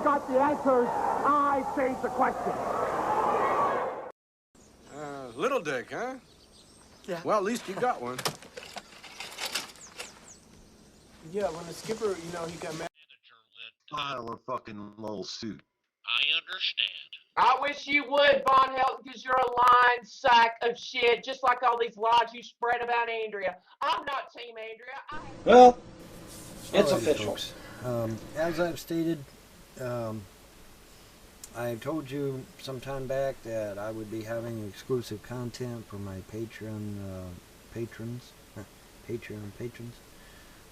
got the answers, I change the question. Little dick, huh? Yeah. Well, at least you got one. Yeah, when the skipper, you know, he got mad. Style a fucking little suit. I understand. I wish you would, vonhelton, because you're a lying sack of shit, just like all these lies you spread about Andrea. I'm not Team Andrea. Well, it's Alrighty, official. folks. As I've stated, I told you some time back that I would be having exclusive content for my Patreon patrons,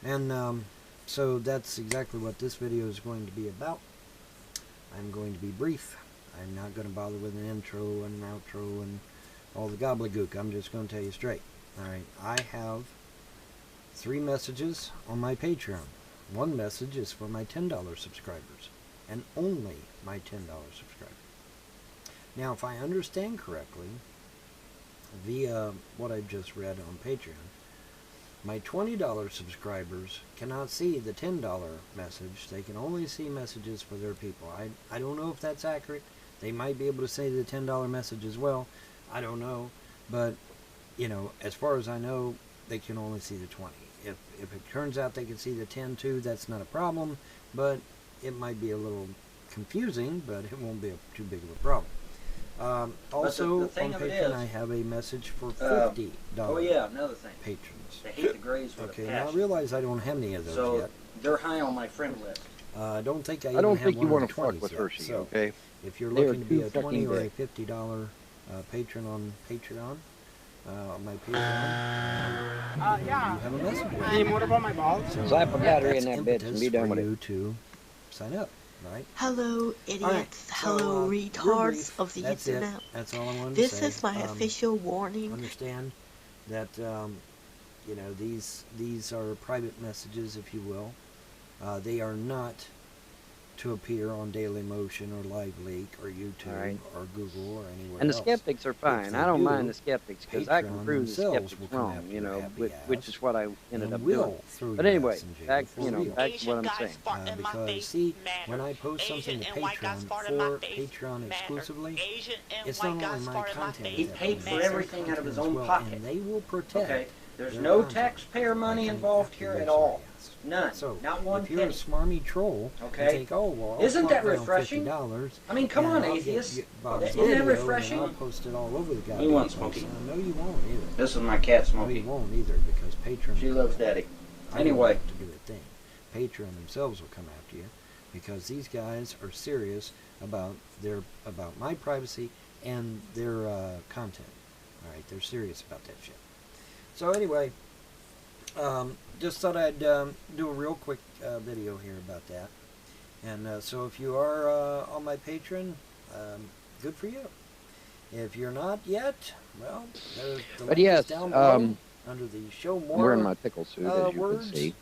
and so that's exactly what this video is going to be about. I'm going to be brief. I'm not going to bother with an intro and an outro and all the gobbledygook. I'm just going to tell you straight. Alright, I have 3 messages on my Patreon. One message is for my $10 subscribers, and only my $10 subscribers. Now, if I understand correctly, via what I've just read on Patreon, my $20 subscribers cannot see the $10 message. They can only see messages for their people. I don't know if that's accurate. They might be able to see the $10 message as well. I don't know. But, you know, as far as I know, they can only see the 20. If it turns out they can see the 10 too, that's not a problem. But it might be a little confusing, but it won't be too big of a problem. Also, the thing on of it Patreon, is, I have a message for $50 oh yeah, another thing. patrons. They hate the Grays with Okay, a now I passion. realize I don't have any of those So yet. they're high on my friend list. I don't think I don't think you want to fuck with Hershey, so okay? if you're They are looking to be too a $20 or a fucking $50 patron on Patreon, my Patreon, Yeah. you have a message. Hey, what about my balls? So, Slap a battery in that's that bitch and impetus be done for with it. you to sign up, right? Hello, idiots. Alright, so, Hello, real retards brief, of the that's it. internet. That's all I wanted This to say. is my official warning. Understand that you know, these are private messages, if you will. They are not to appear on Dailymotion or Live Leak or YouTube Right. or Google or anywhere And the else. skeptics are fine. they I don't do, mind the skeptics because I can Patreon prove the themselves skeptics will come wrong, after you your know, happy which ass is what I ended and up will doing. throw But your anyway, ass in jail back, for you know, real. back to what I'm saying. Because see, when I post something to Patreon for Patreon exclusively, it's not only my content. He that paid goes for there, everything out of his as own well, pocket. and they will protect. Okay? There's their no content. taxpayer money They can involved have here to at raise all. their ass. None. So, Not one if you're a penny. smarmy troll, Okay. you think, oh, well, I'll Isn't plop that down refreshing? $50, I mean, come and on, I'll atheists. get Bob's Isn't that video, refreshing? And I'll post it all over the goddamn You want place. Smokey? No, you won't either. This is my cat, No, Smokey. you won't either, because Patreon... She loves Daddy. I Anyway. don't have to do a thing. Patreon themselves will come after you, because these guys are serious about my privacy and their content. All right, they're serious about that shit. So anyway, just thought I'd do a real quick video here about that. And so if you are on my Patreon, good for you. If you're not yet, well, the link is down below under the Show More. I'm wearing my pickle suit, as you words. can see,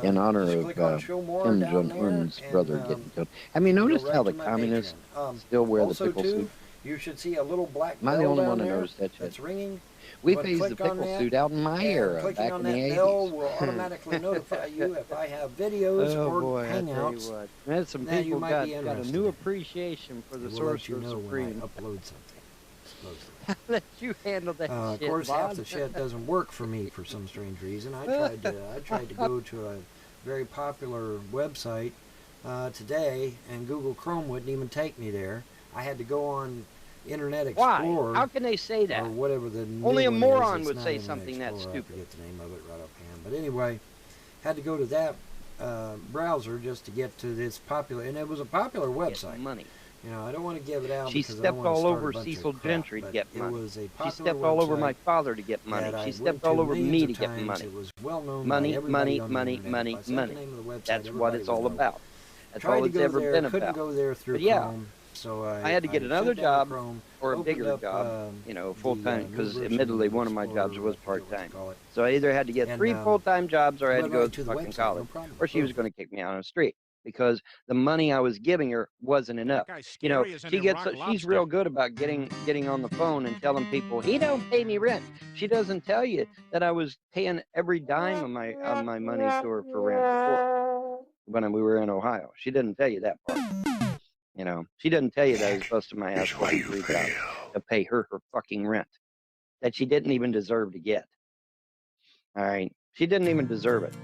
in honor Just of click on Show More Kim down Jong-un's there, brother and, getting killed. Have you noticed go right how to the my communists Patreon. still wear the Also, pickle too, suit? you should see a little black Am I bell the only down one that there noticed that shit? that's ringing. We But phased the click on pickle that, suit out in my and era clicking back on in that the bell 80s. will automatically notify you if I have videos Oh or boy, I tell you hangouts. what. Man, some that you people might got be a interested new in. appreciation for the It will let you Sorcerer know Supreme. when I upload something. Supposedly. Let you handle that Of shit, course, half Bob. the shit doesn't work for me for some strange reason. I tried to go to a very popular website today, and Google Chrome wouldn't even take me there. I had to go on Internet Explorer. Why? How can they say that? Or whatever the new Only a one moron is. would It's say not Internet something that Explorer. stupid. I forget the name of it right offhand. But anyway, had to go to that browser just to get to this popular, and it was a popular website. Get money. You know, I don't want to give it out. She because I stepped don't want to all start over a bunch Cecil of crap, Gentry to but get it money. was a She popular stepped all over my website father to get money. that I She went stepped to all over millions me of to get times. money. It was well known Money, by everybody money, on the money, internet. money, If I said money. the name of the website, That's what everybody it's would all know. about. That's Tried all to it's go ever there, been couldn't about. go there through But yeah, Chrome, so I had to get another shut down job Chrome, or a opened bigger up, job, you know, full the, time, new because version admittedly of one of my Explorer, jobs was I forget part what to time. call it. So I either had to get And, 3 full-time jobs or I had to went go right to to the fucking website, no college, problem. or she was Boom. going to kick me out on the street because the money I was giving her wasn't enough. You know, she gets she's real good about getting on the phone and telling people he don't pay me rent. She doesn't tell you that I was paying every dime of my money to her for rent before. when we were in Ohio. She didn't tell you that part. You know, she didn't tell you that I was busting my ass working 3 jobs to pay her fucking rent that she didn't even deserve to get. All right, she didn't even deserve it.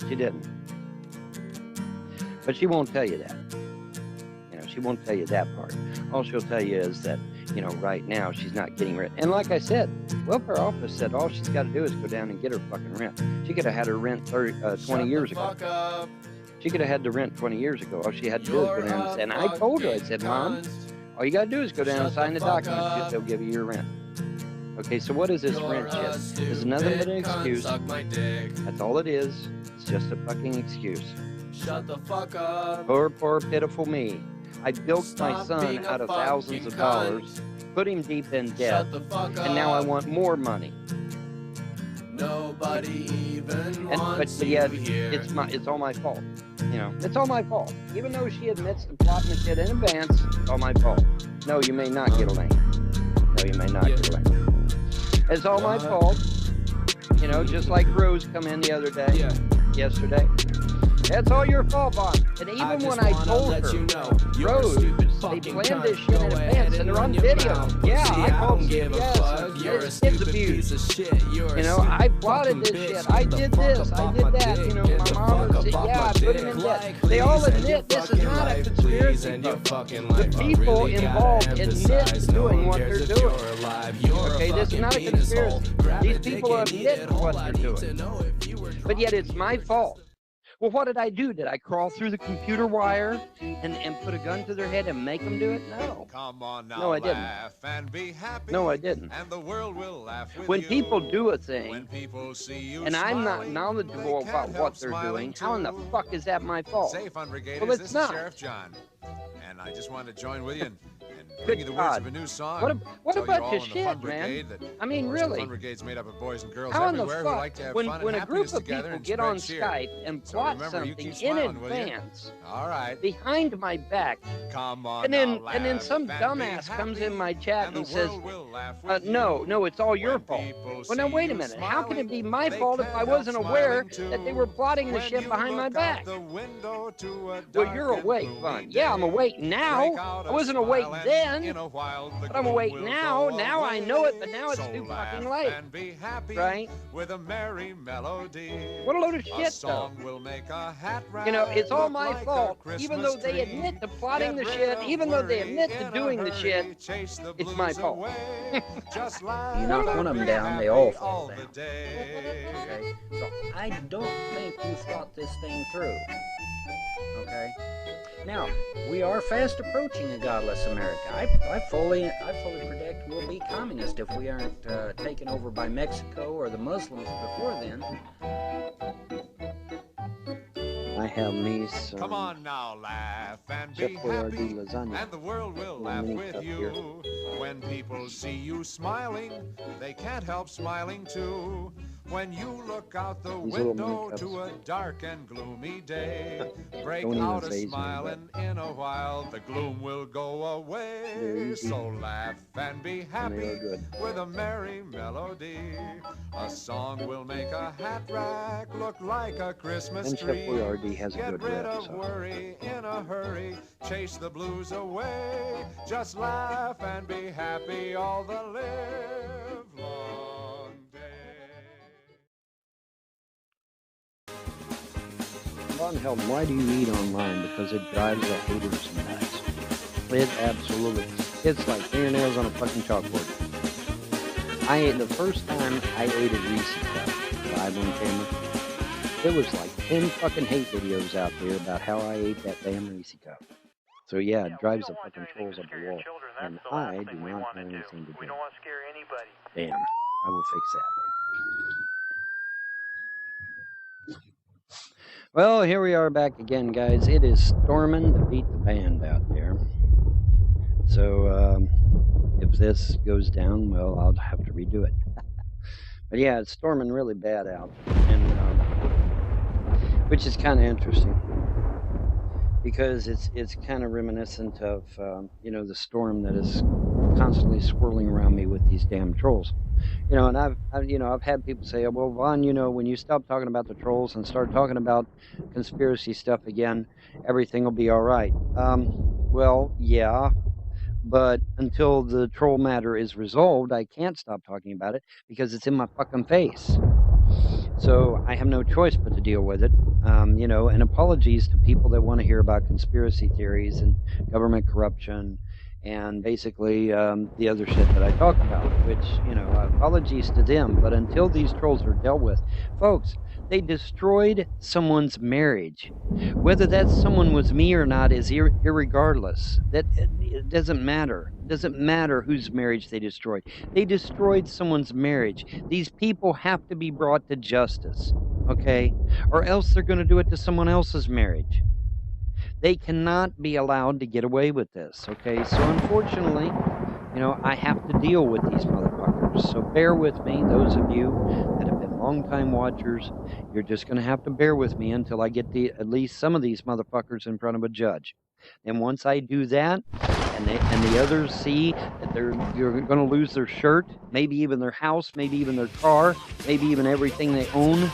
She didn't. But she won't tell you that. You know, she won't tell you that part. All she'll tell you is that, you know, right now she's not getting rent. And like I said, welfare office said all she's got to do is go down and get her fucking rent. She could have had her rent 20 years ago. She could have had the rent 20 years ago. All she had to do is go down and I told her, I said, Mom, all you got to do is go down and sign the documents. They'll give you your rent. Okay, so what is this rent shit? It's nothing but an excuse. That's all it is. It's just a fucking excuse. Shut the fuck up. Poor, poor, pitiful me. I bilked my son out of thousands of dollars, put him deep in debt, and now I want more money. Nobody even wants but yet, you here. It's all my fault. You know, it's all my fault. Even though she admits to plotting the shit in advance, it's all my fault. No, you may not get a lane. No, you may not get a lane. It's all my fault. You know, just like Rose come in the other day, yesterday. That's all your fault, Bob. And even when I told her, Rose, they planned this shit in advance and they're on video. Yeah, I called CBS. Kids abuse. You know, I plotted this shit. I did this. I did that. You know, my mom would say, yeah, I put him in debt. They all admit this is not a conspiracy. The people involved admit to doing what they're doing. Okay, this is not a conspiracy. These people admit to what they're doing. But yet it's my fault. Well, what did I do? Did I crawl through the computer wire and put a gun to their head and make them do it? No. Come on now, no, I didn't. And be happy, no, I didn't. And the world will laugh with when you. people do a thing, when people see you and smiling, I'm not knowledgeable about what they're doing, how in the fuck is that my fault? Say, Fun Brigade, well, it's it's not. not. Sheriff John, and I just wanted to join with you and Good bring you the God. words of a new song. What a Tell you bunch all of in the Fun shit, man. Brigade I mean, the really. Fun Brigade's made up of boys and girls How in the everywhere who fuck, like to have when fun a and group happiness of together people and get spread on cheer. Skype and So plot remember, you something keep in smiling, will you? advance, all right, behind my back, come on and then now, some laugh dumbass and comes be in my chat happy, and says, the world will laugh with no, you. it's all your When fault. people Well, now see wait a you minute. How can it be smiling, my they fault if can't I help wasn't aware smiling that they too. were plotting the When shit you behind my look back? out the window to a Well, dark you're and awake, gloomy Fun. Yeah, I'm day, awake now. break out I a wasn't awake smile, and then, in a while the but I'm gloom awake will now. go Now I know it, but away. now it's So too laugh fucking late. and be happy Right? with a merry melody. What a load of A shit, though. song will make a hat rack You know, it's all look my like a fault, Christmas even though they tree. admit to plotting the Get shit, rid of even though they worry admit to in a doing the hurry. shit, Chase the it's my blues fault. away. Just laugh You knock and one of them be down, they happy all fall all down. the day. Okay, so I don't think you thought this thing through. Okay, now we are fast approaching a godless America. I fully predict we'll be communist if we aren't taken over by Mexico or the Muslims before then. I have me some Come on now, laugh and be happy, lasagna. and the world will In a laugh mini with cup you. here. When people see you smiling, they can't help smiling too. When you look out the These little mini window cups. to a dark and gloomy day, break Don't even out a faze me, smile, but- and in a while the gloom will go They're away. easy. So laugh and be And happy they are good. with a merry melody. A song will make a hat rack look like a Christmas And Chef tree. Boyardee has a Get good rid rep, of so. worry in a hurry, chase the blues away. Just laugh and be happy all the live long day. Von Helton, why do you eat online? Because it drives the haters nuts. It absolutely. It's like fingernails on a fucking chalkboard. The first time I ate a Reese cup live on camera, there was like 10 fucking hate videos out there about how I ate that damn Reese cup. So yeah, it drives the fucking trolls up the wall. And I do not have anything to do. Damn, I will fix that. Well, here we are back again, guys. It is storming to beat the band out there. So, if this goes down, well, I'll have to redo it. But yeah, it's storming really bad out, and which is kind of interesting because it's kind of reminiscent of the storm that is constantly swirling around me with these damn trolls. You know, and I've had people say, well, Vaughn, when you stop talking about the trolls and start talking about conspiracy stuff again, everything will be all right. Well, yeah, but until the troll matter is resolved, I can't stop talking about it because it's in my fucking face. So I have no choice but to deal with it. And apologies to people that want to hear about conspiracy theories and government corruption and basically the other shit that I talk about, which, apologies to them. But until these trolls are dealt with, folks, they destroyed someone's marriage. Whether that someone was me or not is irregardless. It doesn't matter. It doesn't matter whose marriage they destroyed. They destroyed someone's marriage. These people have to be brought to justice, okay? Or else they're going to do it to someone else's marriage. They cannot be allowed to get away with this, okay? So unfortunately, I have to deal with these motherfuckers. So bear with me, those of you that have been longtime watchers. You're just going to have to bear with me until I get at least some of these motherfuckers in front of a judge. And once I do that, and the others see that you're going to lose their shirt, maybe even their house, maybe even their car, maybe even everything they own.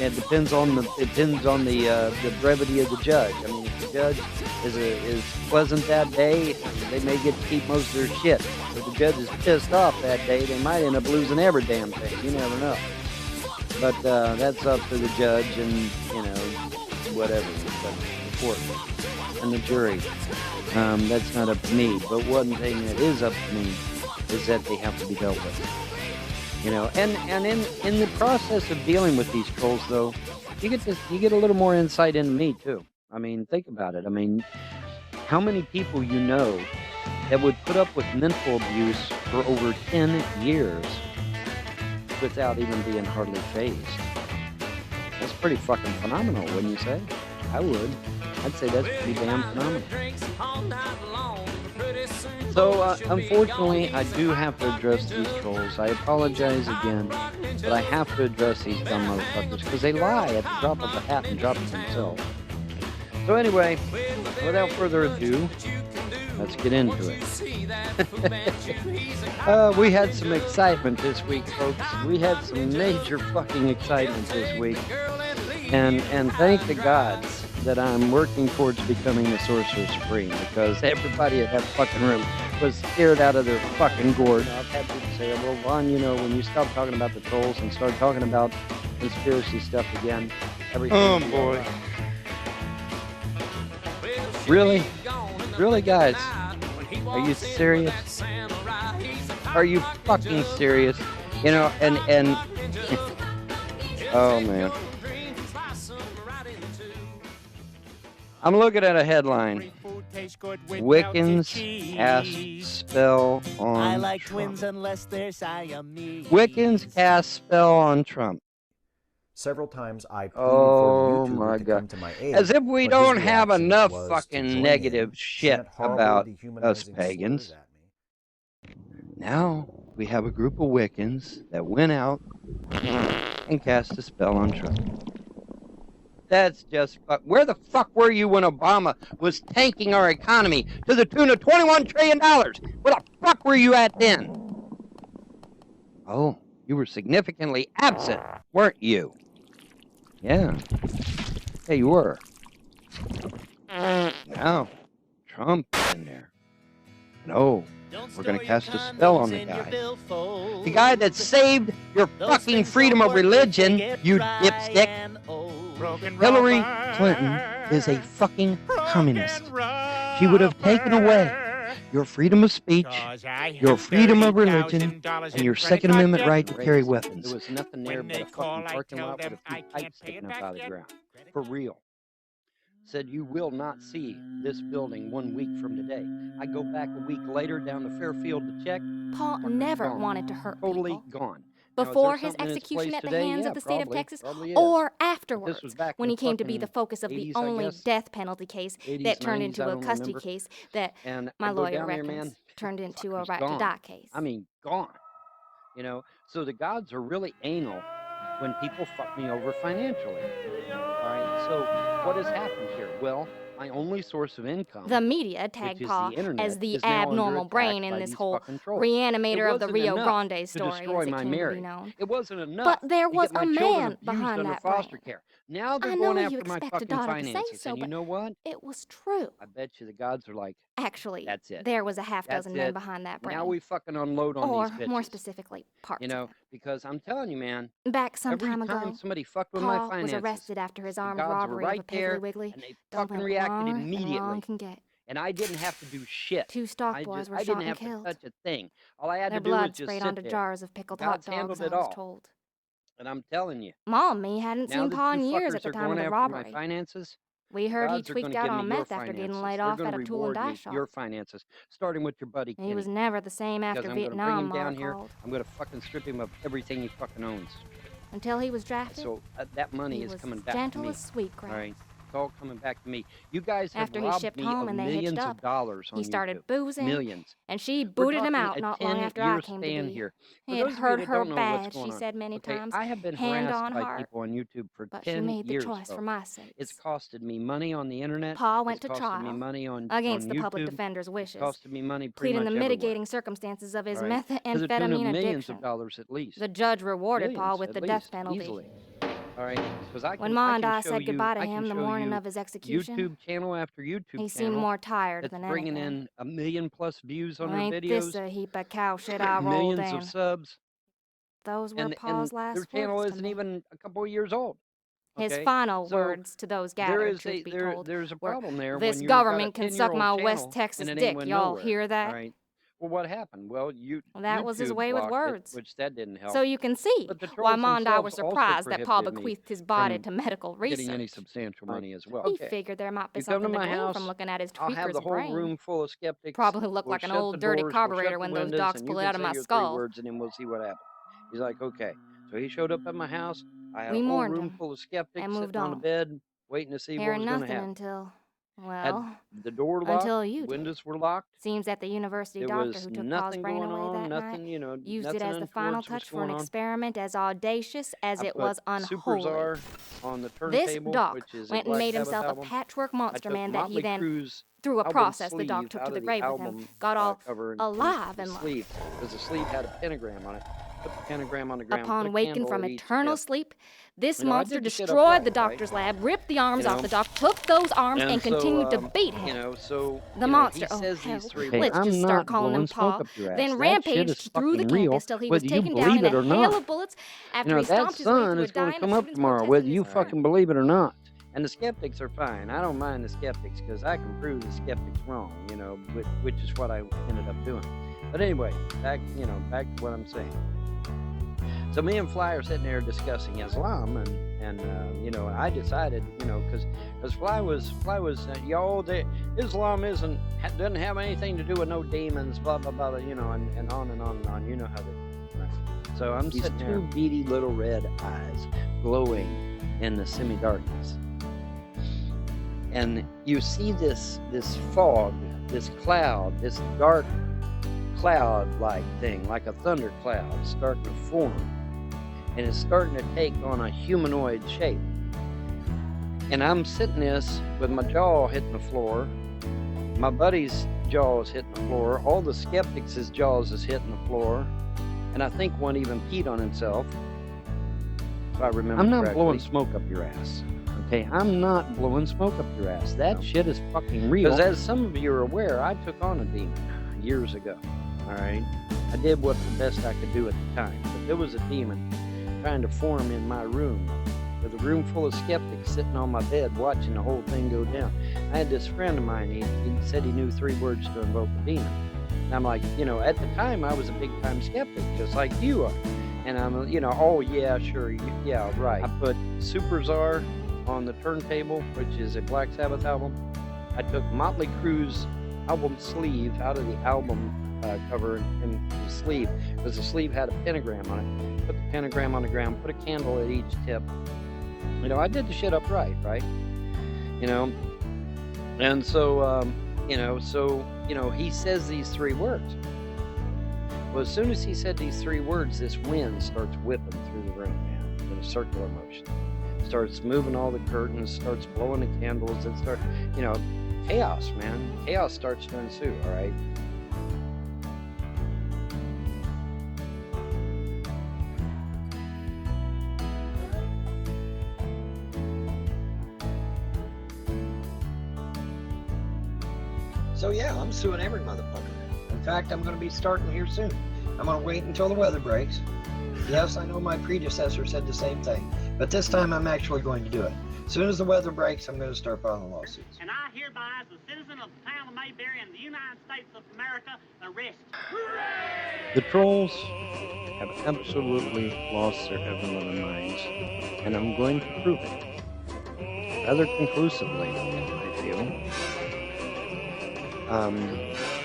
It depends on the brevity of the judge. I mean, if the judge is pleasant that day, they may get to keep most of their shit. If the judge is pissed off that day, they might end up losing every damn thing. You never know. But that's up to the judge and whatever, the court and the jury. That's not up to me. But one thing that is up to me is that they have to be dealt with. And in the process of dealing with these trolls, though, you get a little more insight into me too. I mean, think about it. I mean, how many people that would put up with mental abuse for over 10 years without even being hardly phased? That's pretty fucking phenomenal, wouldn't you say? I would. I'd say that's pretty damn phenomenal. So, unfortunately, I do have to address these trolls. I apologize again, but I have to address these dumb motherfuckers because they lie at the drop of a hat and drop it themselves. So anyway, without further ado, let's get into it. We had some excitement this week, folks. We had some major fucking excitement this week. And thank the gods that I'm working towards becoming the Sorcerer Supreme, because everybody at that fucking room was scared out of their fucking gourd. I've had people say, well, Vaughn, when you stop talking about the trolls and start talking about conspiracy stuff again, everything... Oh, boy. Really? Really, guys? Are you serious? Are you fucking serious? And oh, man. I'm looking at a headline. Wiccans cast spell on Trump. Wiccans cast spell on Trump. Several times I pleaded for YouTube to come to my aid. As if we don't have enough fucking negative shit about us pagans. Now we have a group of Wiccans that went out and cast a spell on Trump. That's just where the fuck were you when Obama was tanking our economy to the tune of $21 trillion? Where the fuck were you at then? Oh, you were significantly absent, weren't you? Yeah. Yeah, you were. Now, Trump is in there. No, we're going to cast a spell on the guy. The guy that saved your fucking freedom of religion, you dipstick. Hillary Clinton is a fucking communist. She would have taken away your freedom of speech, your freedom of religion, and your Second Amendment right to carry weapons. There was nothing there but a fucking parking lot with a few pipes sticking up out of the ground. For real. Said you will not see this building 1 week from today. I go back a week later down to Fairfield to check. Paul never wanted to hurt people. Totally Gone. Before his execution at the hands of the state of Texas, or afterwards, when he came to be the focus of the only death penalty case that turned into a custody case that my lawyer reckons turned into a right to die case. I mean, gone. So the gods are really anal when people fuck me over financially. All right, so what has happened here? Well, my only source of income. The media tagged Pa as the abnormal brain in this whole reanimator of the Rio Grande story, as it came to be known. It wasn't enough. But there was to get a my children man abused behind under that foster brain. care. Now they're I going know you after my expect a fucking daughter to say finances, so, and you but know what? it was true. I bet you the gods are like, Actually, that's it. there was a half That's dozen men it. behind that brain. Now we fucking unload on Or, these bitches. more specifically, parts You know, of them. because I'm telling you, man, Back some every time time ago, somebody fucked with my Pa was finances, arrested after his the armed gods were robbery right of a Piggly there, Wiggly. and they Don't fucking went reacted longer than immediately. long can get. And I didn't have to do shit. 2 stock boys were I shot didn't and have killed. to touch a thing. All I had Their to do was blood just sprayed sit onto there. jars of pickled God's hot dogs, handled I it was all. told. And I'm telling you, Mom and me hadn't now seen that Pa you in years fuckers at the are time of going the after my robbery. finances, We heard he gods are tweaked gonna out give me on your meth after getting finances. laid They're off gonna at a tool and reward die me shop. your finances, starting with your buddy He was Kenny. never the same Because after I'm gonna bring him Vietnam, down Ma here. called. I'm gonna fucking strip him of everything he fucking owns. Until he was drafted, So that money he is was coming back to gentle me. as sweetgrass. All right, it's all coming back to me. You guys have After he robbed shipped me home of and they hitched millions up, of dollars on he started YouTube. boozing, Millions. and she We're booted him talking out a not long after I 10-year came to span be. here. For It those of you hurt that her don't know what's bad, going she on, said many okay, times, I have been hand harassed on by heart. people on YouTube for But she 10 made the years, choice for folks. my sake. It's costed me money on the internet. Pa went It's to costed me trial money on against the YouTube. public defender's It's wishes, costed me money pretty pleading much the everywhere. mitigating circumstances of his All right? To the tune of methamphetamine millions addiction. of dollars at least. The judge rewarded Pa Millions, with at the least, death penalty. easily. All right, because I When can, Ma I and can I show said you, goodbye to I can him the show morning you of his execution, YouTube channel after YouTube he channel seemed more tired that's than bringing anything. in 1 million+ views on their Ain't this videos, a heap of cow shit I rolled millions in? of subs, Those were and Pa's their last channel words to isn't me. even a couple of years old. His Okay, final so words to those there gathered, is truth be a told, there's a were, problem there "This when you've got a government can suck 10-year-old my channel West Texas and it dick." ain't went Y'all nowhere. hear All that? right. Well, what happened? Well, That was his YouTube way with blocked it, words. which that didn't help. So you can see But the why trolls Ma and I were themselves also surprised that Pa prohibited me bequeathed his body from to medical getting any research. substantial money as well. He Okay. figured there might be You come to something to my glean house, from looking at his I'll have the tweaker's whole brain. room full of skeptics. Probably looked We'll like an shut old the dirty doors, we'll shut carburetor the when those windows, dogs and you pulled can out of say my your 3 skull. words, and then we'll see what happens. He's like, okay. So he showed up at my house. I had We a whole mourned room him full of skeptics and moved sitting on the on, bed, waiting to see what hearing was going to nothing happen. until, Had well, the door locked, until you did. windows were locked. Seems that the university There doctor was who took Pa's nothing brain going away on, that night nothing, you know, used it nothing as the final untoward was touch for an going on. experiment as audacious as I it put was Super unholy. Czar on the This turntable, doc which is a went and Black made Sabbath himself a album. patchwork I monster took man that he Motley then, Crue's through a album process the doc sleeve took out to the of grave with album him, got all cover and alive the and sleeve, because the sleeve had a pentagram on it. Put the pentagram on the ground. Upon put a waking candle from at each eternal tip. sleep, this You know, I monster did the shit destroyed upright, the right? doctor's lab, ripped the arms You off know? the doc, took those arms, and So, continued to beat him. you know, so The you monster, know, he oh says hell, these 3 let's words. just I'm start not calling him blowing Pa. smoke up your ass. Then That shit rampaged is through the fucking real, campus till he was whether you taken down believe in it a or hail not. of bullets after You know, he that stomped his way sun through a is going to dying come up student's tomorrow, protesting whether his you friend. fucking believe it or not. And the skeptics are fine. I don't mind the skeptics because I can prove the skeptics wrong, you know, which is what I ended up doing. But anyway, back to what I'm saying. So me and Fly are sitting there discussing Islam, and you know, I decided, you know, because Fly was Islam doesn't have anything to do with no demons, blah blah blah, you know, and on and on and on. You know how they. Right. So I'm sitting there, 2 beady little red eyes glowing in the semi-darkness, and you see this fog, this cloud, this dark cloud-like thing, like a thundercloud, starting to form. And it's starting to take on a humanoid shape. And I'm sitting this with my jaw hitting the floor. My buddy's jaw is hitting the floor. All the skeptics' jaws is hitting the floor. And I think one even peed on himself, if I remember correctly. I'm not blowing smoke up your ass. Okay, I'm not blowing smoke up your ass. That shit is fucking real. Because as some of you are aware, I took on a demon years ago. All right? I did what the best I could do at the time. But there was a demon trying to form in my room, with a room full of skeptics sitting on my bed watching the whole thing go down. I had this friend of mine, he said he knew 3 words to invoke a demon. And I'm like, you know, at the time I was a big time skeptic, just like you are. And I'm, you know, oh yeah, sure, yeah, right. I put Super Czar on the turntable, which is a Black Sabbath album. I took Motley Crue's album sleeve out of the album cover and the sleeve, because the sleeve had a pentagram on it. Put the pentagram on the ground, put a candle at each tip. You know, I did the shit upright, right? You know, and so, he says these 3 words. Well, as soon as he said these 3 words, this wind starts whipping through the room, man, in a circular motion. starts moving all the curtains, starts blowing the candles, and start, you know, chaos, man. Chaos starts to ensue, all right? So yeah, I'm suing every motherfucker. In fact, I'm going to be starting here soon. I'm going to wait until the weather breaks. Yes, I know my predecessor said the same thing, but this time I'm actually going to do it. As soon as the weather breaks, I'm going to start filing lawsuits. And I hereby, as a citizen of the town of Mayberry in the United States of America, arrest. The trolls have absolutely lost their ever-loving minds, and I'm going to prove it rather conclusively, I feel.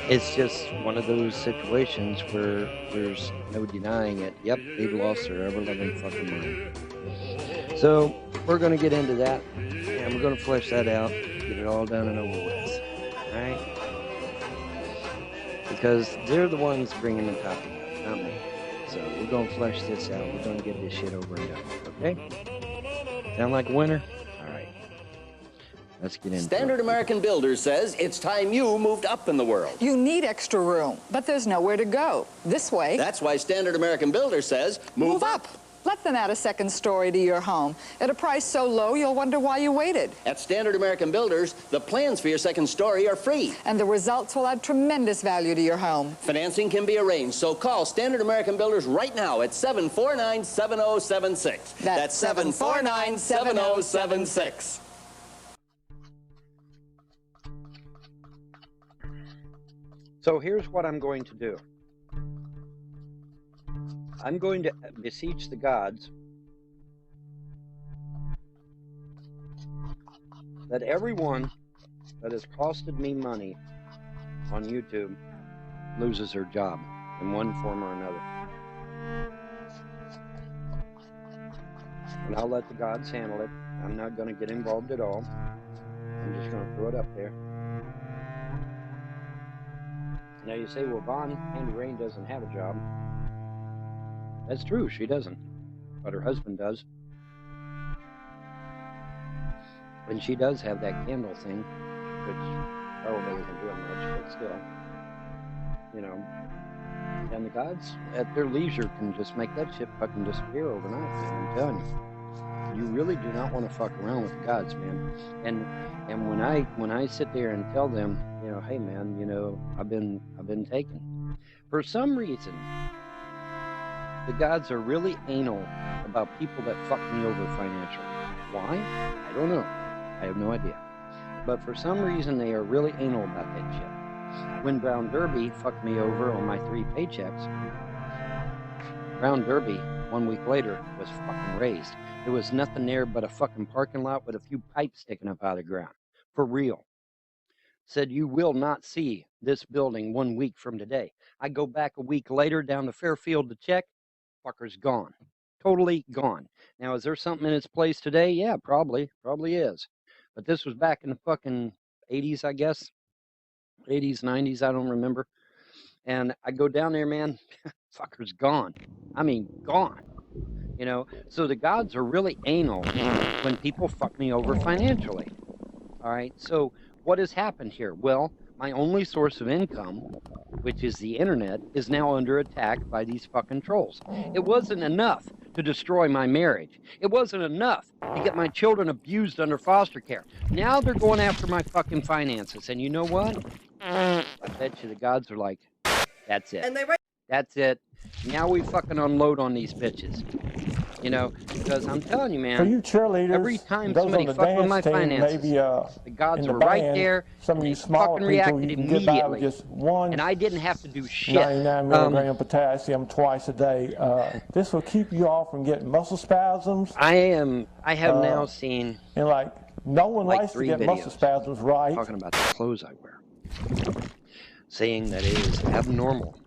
It's just one of those situations where there's no denying it. Yep, they've lost their ever-loving fucking mind. So we're going to get into that, and we're going to flesh that out, get it all done and over with. All right? Because they're the ones bringing the topic up, not me. So we're going to flesh this out. We're going to get this shit over and done. Okay? Sound like a winner? All right. Let's get into it. Standard American Builders says it's time you moved up in the world. You need extra room, but there's nowhere to go. This way. That's why Standard American Builders says move up. Let them add a second story to your home at a price so low you'll wonder why you waited. At Standard American Builders, the plans for your second story are free. And the results will add tremendous value to your home. Financing can be arranged, so call Standard American Builders right now at 749-7076. That's 749-7076. So here's what I'm going to do. I'm going to beseech the gods that everyone that has costed me money on YouTube loses their job in one form or another. And I'll let the gods handle it. I'm not going to get involved at all. I'm just going to throw it up there. Now you say, well, Vaughn, Andy Rain doesn't have a job. That's true, she doesn't. But her husband does. And she does have that candle thing, which probably isn't doing much, but still. You know. And the gods, at their leisure, can just make that shit fucking disappear overnight, man. I'm telling you. You really do not want to fuck around with the gods, man. And when I sit there and tell them, you know, hey man, you know, I've been taken. For some reason, the gods are really anal about people that fuck me over financially. Why? I don't know. I have no idea. But for some reason, they are really anal about that shit. When Brown Derby fucked me over on my 3 paychecks, Brown Derby, 1 week later, was fucking raised. There was nothing there but a fucking parking lot with a few pipes sticking up out of the ground. For real. Said, you will not see this building 1 week from today. I go back a week later down to Fairfield to check. Fucker's gone. Totally gone. Now, is there something in its place today? Yeah, probably. Probably is. But this was back in the fucking 80s, I guess. 80s, 90s, I don't remember. And I go down there, man. Fucker's gone. I mean, gone. You know, so the gods are really anal when people fuck me over financially. All right, so what has happened here? Well, my only source of income, which is the internet, is now under attack by these fucking trolls. It wasn't enough to destroy my marriage. It wasn't enough to get my children abused under foster care. Now they're going after my fucking finances. And you know what? I bet you the gods are like, that's it. That's it. Now we fucking unload on these bitches. You know, because I'm telling you, man, for you cheerleaders, every time somebody fucked with my finances, maybe, the gods the were band, right there, some of you smaller fucking people, reacted you can get by with immediately, just one and I didn't have to do shit. 99 milligram potassium twice a day. This will keep you off from getting muscle spasms. I have now seen, and like, no one likes to get muscle spasms, right? Talking about the clothes I wear, saying that it is abnormal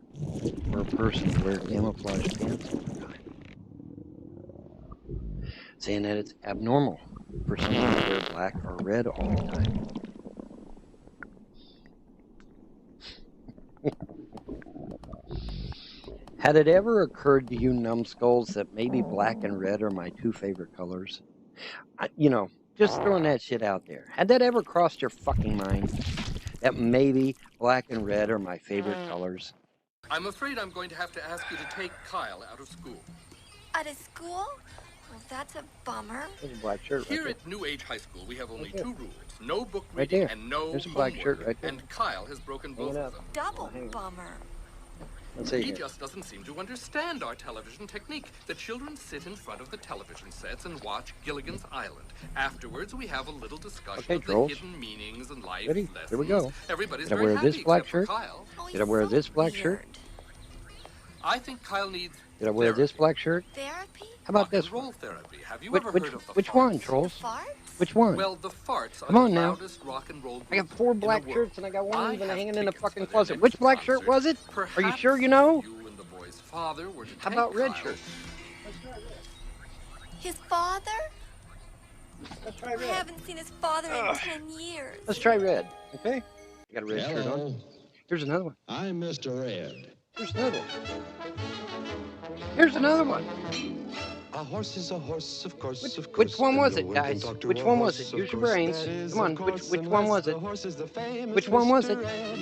for a person to wear camouflage pants all the time. Saying that it's abnormal for someone to wear black or red all the time. Had it ever occurred to you numbskulls that maybe black and red are my 2 favorite colors? You know, just throwing that shit out there. Had that ever crossed your fucking mind? That maybe black and red are my favorite colors? I'm afraid I'm going to have to ask you to take Kyle out of school. Out of school? Well, that's a bummer. There's a black shirt Here right at New Age High School, we have only Right there. 2 rules. No book Right reading there. and no There's a black homework. shirt right there. And Kyle has broken both of them. Double bummer. Let's see He here. just doesn't seem to understand our television technique. The children sit in front of the television sets and watch Gilligan's Island. Afterwards, we have a little discussion Okay, of the trolls. hidden meanings and life Ready? lessons. Here we go. Everybody's Did I very wear this happy black except for shirt? Kyle. Did I wear this black shirt? I think Kyle needs Did I wear this black shirt? Therapy? How about rock and this roll one? therapy. Have you Which, ever which, heard of the which farts? one, trolls? Which one? Well, the farts Come are on the now. loudest rock and roll I got group 4 in the black world. shirts and I got one I even have hanging in the tickets fucking for the closet. next Which black shirt concert. was it? Are you Perhaps sure you know? You and the boy's father were to How take about red Kyle. shirt? His father? Let's try I red. haven't seen his father in 10 years. Let's try red, okay? I got a red shirt on. Here's another one. I'm Mr. Red. Here's another one. Here's another one. A horse is a horse, of course, Which one was and it, no can guys? talk to Which a one was horse, it? of Use your course. brains. That is, Come on, of course, which one was the it? horse is the famous Which one was Mr. it? Red.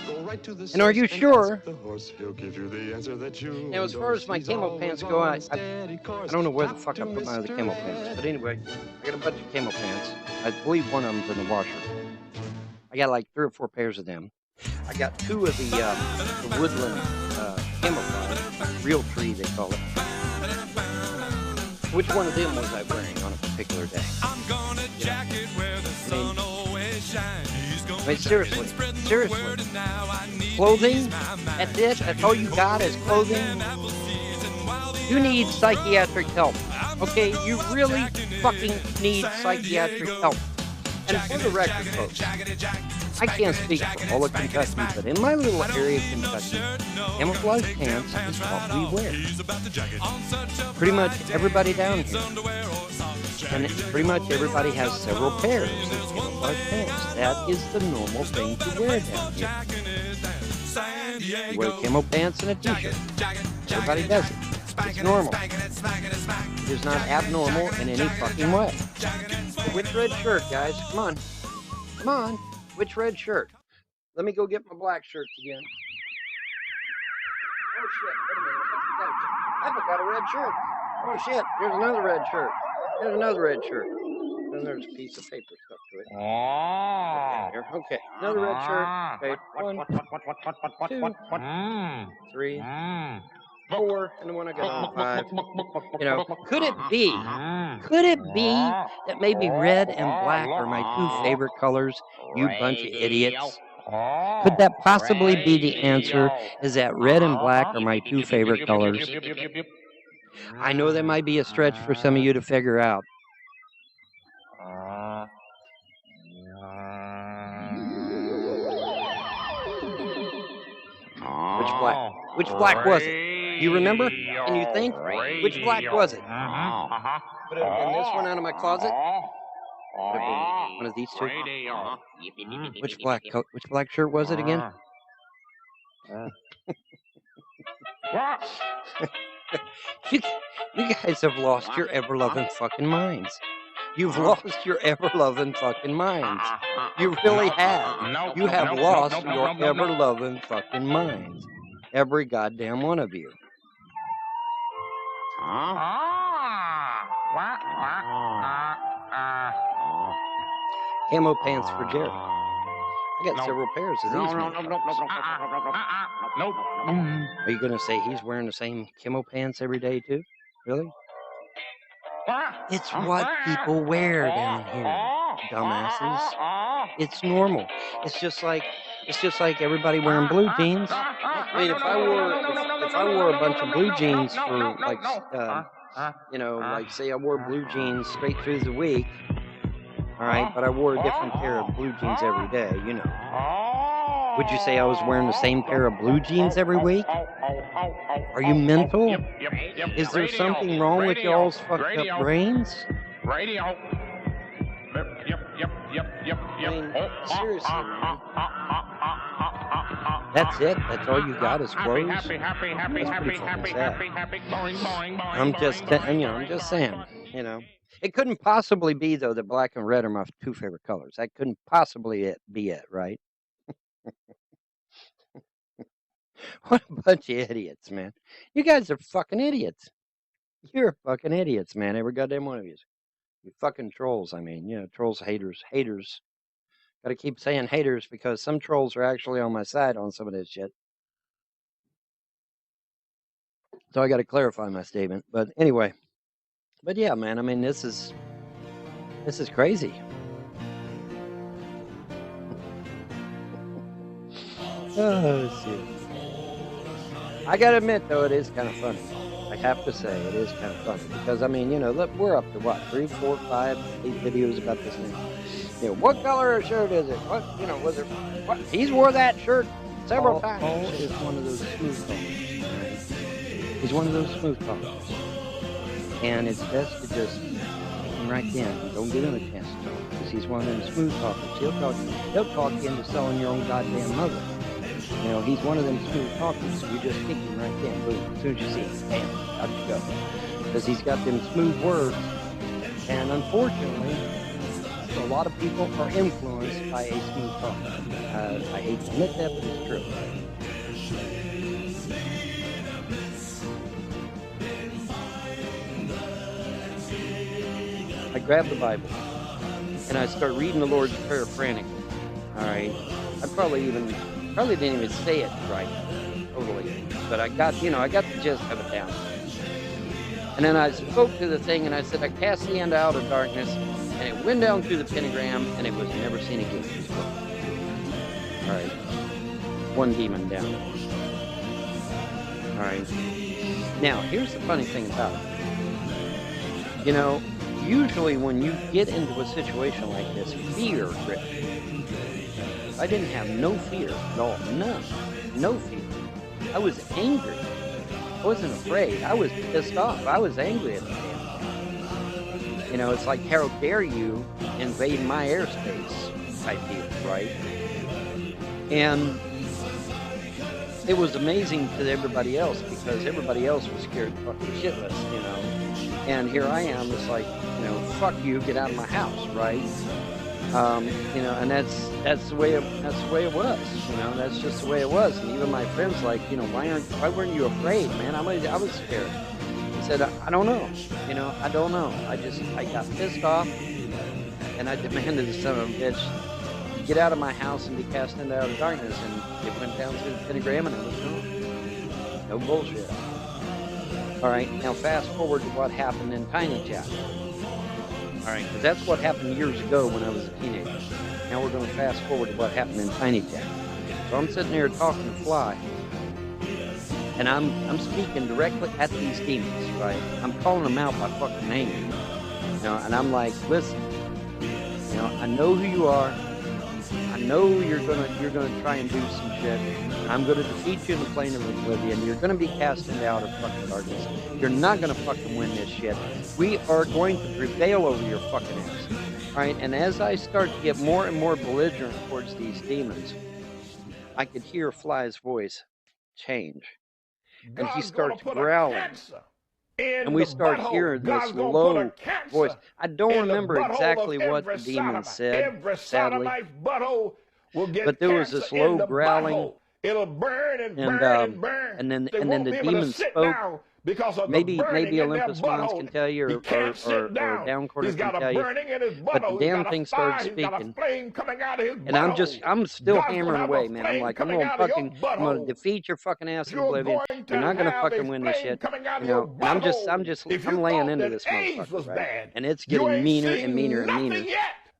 Go right to the And are you source sure? ask the horse, he'll give you the answer that you Now, as far as my endorse. He's camo always pants go, on I steady course. don't know where the Talk fuck I to put my other Mr. camo Red. pants. But anyway, I got a bunch of camo pants. I believe one of them's in the washer. I got like 3 or 4 pairs of them. I got 2 of the woodland camouflage, real tree they call it. Which one of them was I wearing on a particular day? I mean, seriously, clothing, that's it? That's all you got is clothing? You need psychiatric help, okay? You really fucking need psychiatric help. And for the record, folks, I can't speak for all of Kentucky, but in my little area of Kentucky, camouflage pants is what we wear. Pretty much everybody down here. And pretty much everybody has several pairs of camouflage pants. That is the normal thing to wear down here. You wear camo pants and a t-shirt. Everybody does it. It's normal. It is not abnormal in any fucking way. Which red shirt, guys? Come on. Come on. Which red shirt? Let me go get my black shirts again. Oh shit, wait a minute. I forgot a red shirt. Oh shit, there's another red shirt. There's another red shirt. Then there's a piece of paper stuck to it. Okay, another red shirt. Okay, 1, 2, 3, 4, and the one I got on 5. You know, could it be that maybe red and black are my 2 favorite colors, you bunch of idiots? Could that possibly be the answer, is that red and black are my 2 favorite colors? I know that might be a stretch for some of you to figure out. Which black? Which black was it? You remember? Can you think? Which black was it? Could it have been this one out of my closet? Could it have been one of these 2? Which black shirt was it again? You guys have lost your ever-loving fucking minds. You've lost your ever-loving fucking minds. You really have. You have lost your ever-loving fucking minds. Every goddamn one of you. Camo pants for Jerry. I got several pairs of these. Are you going to say he's wearing the same camo pants every day too? Really? It's what people wear down here, dumbasses. It's normal. It's just like everybody wearing blue jeans. I mean, if I wore a bunch of blue jeans for like, like say I wore blue jeans straight through the week, all right, but I wore a different pair of blue jeans every day, you know. Would you say I was wearing the same pair of blue jeans every week? Are you mental? Is there something wrong with y'all's fucked up brains? I mean, seriously, man. That's it? That's all you got is clothes? That's pretty fucking sad. I'm just saying, you know. It couldn't possibly be, though, that black and red are my two favorite colors. That couldn't possibly be it, right? What a bunch of idiots, man. You guys are fucking idiots. You're fucking idiots, man. Every goddamn one of you. You fucking trolls, I mean. You know, trolls, haters. Haters. Gotta keep saying haters because some trolls are actually on my side on some of this shit. So I gotta clarify my statement. But anyway. But yeah, man, I mean, this is crazy. Oh, shit. I gotta admit, though, it is kind of funny. I have to say, it is kind of funny. Because, I mean, you know, look, we're up to what? 3, 4, 5, 8 videos about this thing. You know, what color shirt is it? What, you know, was it? What? He's wore that shirt several times. Paul is one of those smooth talkers. Right? He's one of those smooth talkers. And it's best to just take him right in. Don't give him a chance to talk. Because he's one of them smooth talkers. He'll talk you into selling your own goddamn mother. You know, he's one of them smooth talkers, so you just kick him right in. Boom. As soon as you see him, bam, out you go. Because he's got them smooth words. And unfortunately, a lot of people are influenced by a smooth talker. I hate to admit that, but it's true. I grab the Bible, and I start reading the Lord's Prayer frantically. All right? I probably didn't even say it right, totally. But I got the gist of it down. And then I spoke to the thing, and I said, I cast the end out of darkness, and it went down through the pentagram, and it was never seen again. All right. One demon down. All right. Now, here's the funny thing about it. You know, usually when you get into a situation like this, fear grips you. I didn't have no fear at all. None. No fear. I was angry. I wasn't afraid. I was pissed off. I was angry at the damn thing. You know, it's like, how dare you invade my airspace type deal, right? And it was amazing to everybody else because everybody else was scared fucking shitless, you know. And here I am, it's like, you know, fuck you, get out of my house, right? You know, and that's the way it was, you know. That's just the way it was. And even my friends, like, you know, why weren't you afraid, man? I was scared. I said, I don't know, you know, I don't know. I got pissed off, and I demanded the son of a bitch get out of my house and be cast into outer darkness. And it went down through the pentagram, and it was gone. No bullshit. All right, now fast forward to what happened in Tiny Chat. All right, because that's what happened years ago when I was a teenager. Now we're going to fast forward to what happened in Tiny Chat. So I'm sitting there talking to Fly, and I'm speaking directly at these demons, right? I'm calling them out by fucking name, you know, and I'm like, listen, you know, I know who you are. I know you're gonna try and do some shit. I'm gonna defeat you in the plane of oblivion. You're gonna be cast into outer fucking darkness. You're not gonna fucking win this shit. We are going to prevail over your fucking ass. Alright, and as I start to get more and more belligerent towards these demons, I could hear Fly's voice change. And he starts growling. And we start hearing this low voice. I don't remember exactly what the demon said, sadly. But there was this low growling. It'll burn and burn and burn. And then the demon spoke. Maybe Olympus Mons can tell you, or Down Quarter can tell you. But the damn thing started speaking. And I'm still hammering away, man. I'm like, I'm gonna defeat your fucking ass in oblivion. You're not gonna fucking win this shit. You know, and I'm laying into this motherfucker, right? And it's getting meaner and meaner and meaner.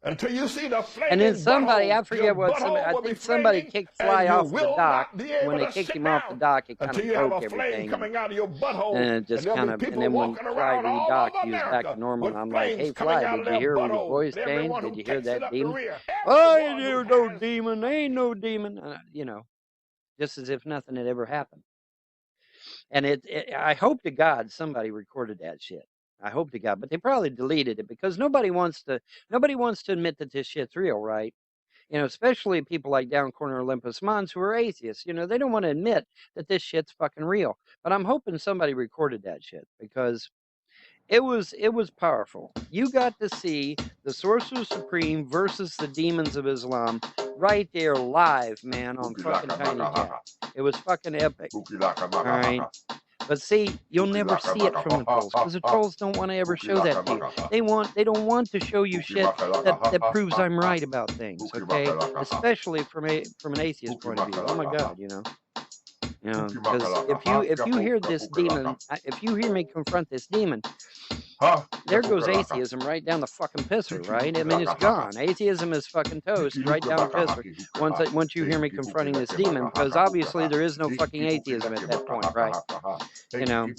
Until you see the flame. And then somebody, I forget what somebody, I think somebody kicked Fly off the dock. When they kicked him off the dock, it kind of broke everything. And it just kind of, and then when Fly re-docked, he was back to normal. And I'm like, hey Fly, did you hear his voice change? Did you hear that demon? Oh, I ain't hear no demon. There ain't no demon. You know, just as if nothing had ever happened. And I hope to God somebody recorded that shit. I hope to God, but they probably deleted it because nobody wants to admit that this shit's real, right? You know, especially people like Down Corner Olympus Mons who are atheists. You know, they don't want to admit that this shit's fucking real. But I'm hoping somebody recorded that shit because It was powerful. You got to see the Sorcerer Supreme versus the demons of Islam right there live, man, on fucking Tiny Chat. It was fucking epic. All right. But see, you'll never see it from the trolls because the trolls don't want to ever show that to you. They don't want to show you shit that proves I'm right about things. Okay, especially from an atheist point of view. Oh my God, you know. You know, because if you hear this demon, if you hear me confront this demon, there goes atheism right down the fucking pisser, right? I mean, it's gone. Atheism is fucking toast right down the pisser once you hear me confronting this demon, because obviously there is no fucking atheism at that point, right? You know.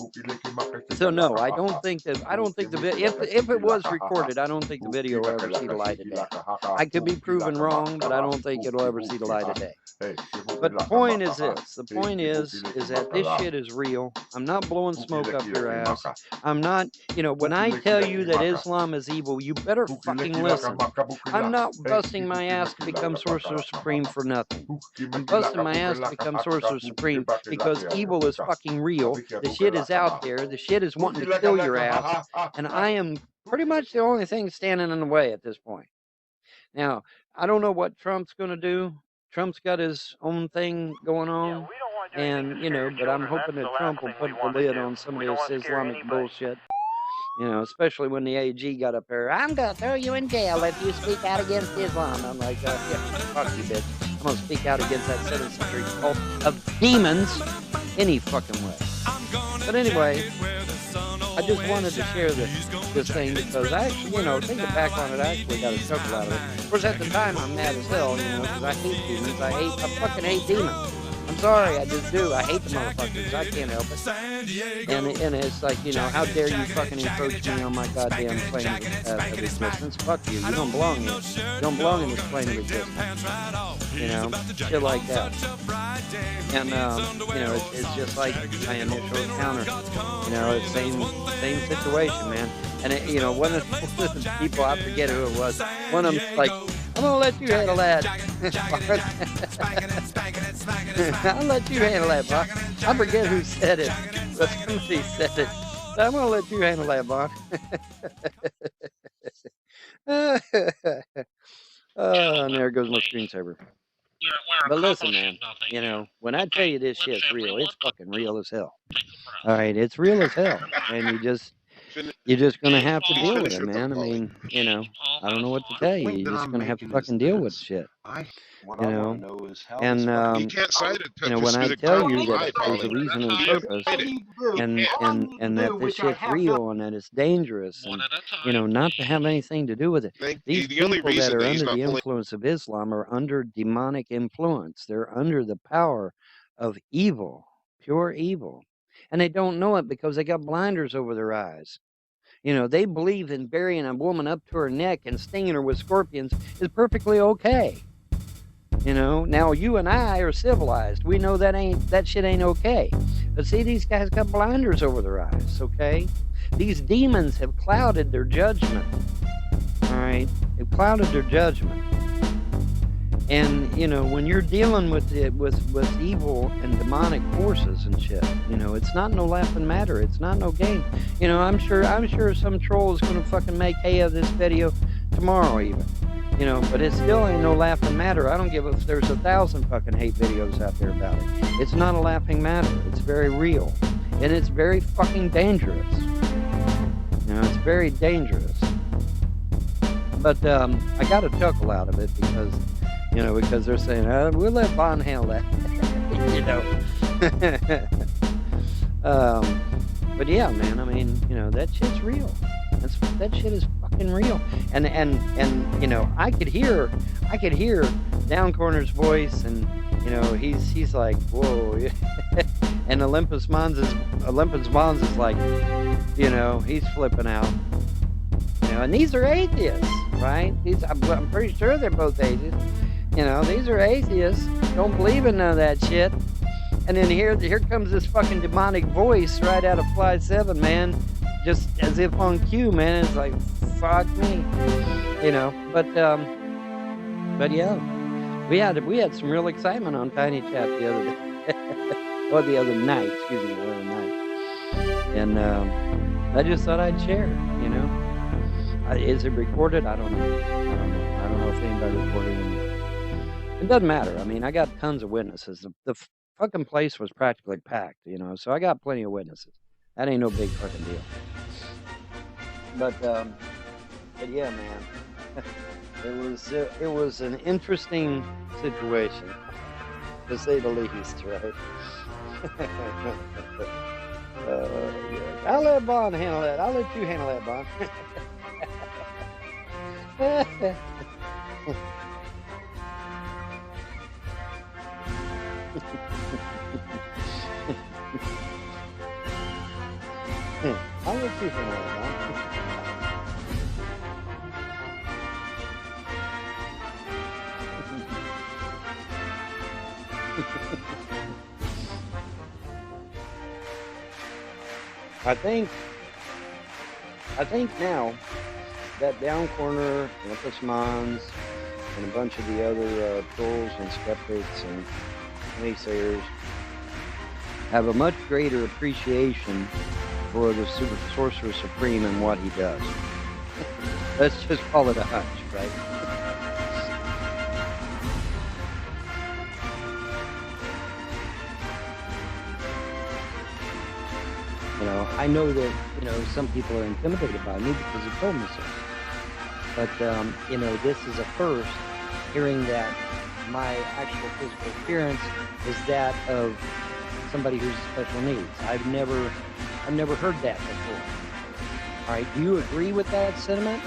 So no, I don't think the video, if it was recorded, I don't think the video will ever see the light of day. I could be proven wrong, but I don't think it'll ever see the light of day. But the point is this. The point is that this shit is real. I'm not blowing smoke up your ass. I'm not, you know, when I tell you that Islam is evil, you better fucking listen. I'm not busting my ass to become Sorcerer Supreme for nothing. I'm busting my ass to become Sorcerer Supreme because evil is fucking real. The shit is out there. The shit is wanting to kill your ass. And I am pretty much the only thing standing in the way at this point. Now, I don't know what Trump's going to do. Trump's got his own thing going on. And, you know, but I'm hoping that Trump will put the lid on some of this Islamic bullshit. You know, especially when the AG got up there. I'm going to throw you in jail if you speak out against Islam. I'm like, yeah, fuck you, bitch. I'm going to speak out against that 7th century cult of demons any fucking way. But anyway, I just wanted to share this thing because I actually, you know, thinking back on it, I actually got a chuckle out of it. Of course, at the time, I'm mad as hell, you know, because I hate demons. I fucking hate demons. I'm sorry, I just do. I hate the motherfuckers. I can't help it. And it's like, you know, how dare you fucking encroach me on my goddamn plane of existence? Fuck you. You don't belong here. You don't belong in this plane of existence. You know, shit like that. And, you know, it's just like my initial encounter. You know, it's same situation, man. And, it, you know, one of the people, I forget who it was, one of them's like, I'm going to let you handle that. I'll let you handle that, Bob. I forget who said it, but somebody said it. So I'm going to let you handle that, Bob. Oh, and there goes my screensaver. But listen, man, you know, when I tell you this shit's real, it's fucking real as hell. All right, it's real as hell. And you're just going to have to deal with it, man. I mean, you know, I don't know what to tell you. You're just going to have to fucking deal with shit. You know, and, you know, when I tell you that there's a reason and purpose and that this shit's real and that it's dangerous and, you know, not to have anything to do with it. These people that are under the influence of Islam are under demonic influence. They're under the power of evil, pure evil. And they don't know it because they got blinders over their eyes. You know, they believe in burying a woman up to her neck and stinging her with scorpions is perfectly okay. You know, now you and I are civilized. We know that shit ain't okay. But see, these guys got blinders over their eyes, okay? These demons have clouded their judgment. All right? They've clouded their judgment. And, you know, when you're dealing with evil and demonic forces and shit, you know, it's not no laughing matter. It's not no game. You know, I'm sure some troll is going to fucking make hay of this video tomorrow even. You know, but it still ain't no laughing matter. I don't give a if there's 1,000 fucking hate videos out there about it. It's not a laughing matter. It's very real. And it's very fucking dangerous. You know, it's very dangerous. But I got a chuckle out of it because, you know, because they're saying, we'll let Von handle that. You know. But yeah, man, I mean, you know, that shit's real. That shit is fucking real. And you know, I could hear Down Corner's voice, and you know, he's like, whoa. And Olympus Mons is like, you know, he's flipping out. You know, and these are atheists, right? I'm pretty sure they're both atheists. You know, these are atheists. Don't believe in none of that shit. And then here comes this fucking demonic voice right out of Flight 7, man. Just as if on cue, man. It's like, fuck me. You know, but yeah. We had some real excitement on Tiny Chat the other day. Or the other night, excuse me, the other night. And I just thought I'd share, you know. Is it recorded? I don't know. I don't know if anybody recorded it. It doesn't matter. I mean, I got tons of witnesses. The fucking place was practically packed, you know, so I got plenty of witnesses. That ain't no big fucking deal. But yeah, man. It was an interesting situation, to say the least, right? Yeah. I'll let Bon handle that. I'll let you handle that, Bon. I'll let you handle that, Bon. I think now that down corner, Memphis Mons, and a bunch of the other trolls and skeptics and naysayers have a much greater appreciation for the Super Sorcerer Supreme and what he does. Let's just call it a hunch, right? You know, I know that, you know, some people are intimidated by me because he told me so. But, you know, this is a first, hearing that my actual physical appearance is that of somebody who's special needs. I've never heard that before. All right, do you agree with that sentiment?